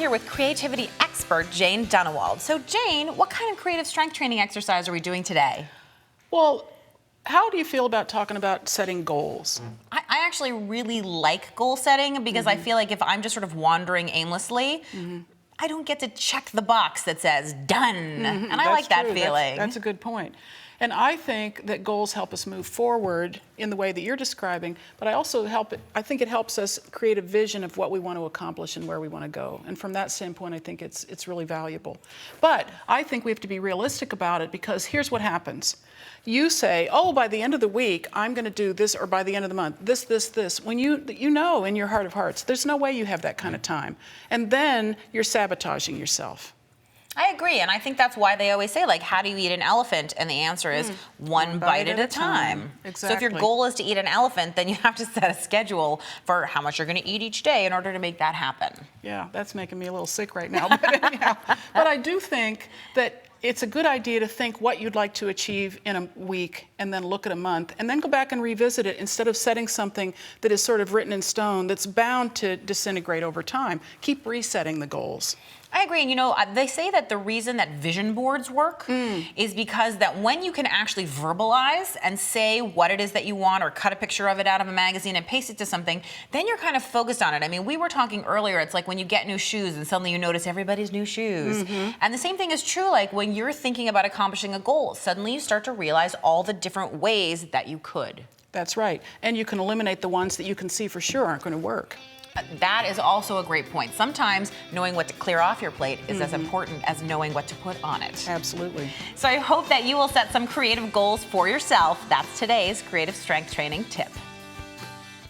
here with creativity expert Jane Dunnewold. So Jane, what kind of creative strength training exercise are we doing today? Well, how do you feel about talking about setting goals? I actually really like goal setting because I feel like if I'm just sort of wandering aimlessly, I don't get to check the box that says done. And I like that feeling. That's a good point. And I think that goals help us move forward in the way that you're describing, but I think it helps us create a vision of what we want to accomplish and where we want to go. And from that standpoint, I think it's really valuable. But I think we have to be realistic about it, because here's what happens. You say, oh, by the end of the week, I'm going to do this, or by the end of the month, this. When you know in your heart of hearts, there's no way you have that kind of time. And then you're sabotaging yourself. I agree, and I think that's why they always say, like, how do you eat an elephant? And the answer is one bite at a time. Exactly. So if your goal is to eat an elephant, then you have to set a schedule for how much you're going to eat each day in order to make that happen. Yeah, that's making me a little sick right now. But anyhow, but I do think that it's a good idea to think what you'd like to achieve in a week and then look at a month and then go back and revisit it, instead of setting something that is sort of written in stone that's bound to disintegrate over time. Keep resetting the goals. I agree. And, you know, they say that the reason that vision boards work is because that when you can actually verbalize and say what it is that you want, or cut a picture of it out of a magazine and paste it to something, then you're kind of focused on it. I mean, we were talking earlier, it's like when you get new shoes and suddenly you notice everybody's new shoes. And the same thing is true, like when you're thinking about accomplishing a goal, suddenly you start to realize all the different ways that you could. That's right. And you can eliminate the ones that you can see for sure aren't going to work. That is also a great point. Sometimes knowing what to clear off your plate is as important as knowing what to put on it. Absolutely. So I hope that you will set some creative goals for yourself. That's today's creative strength training tip.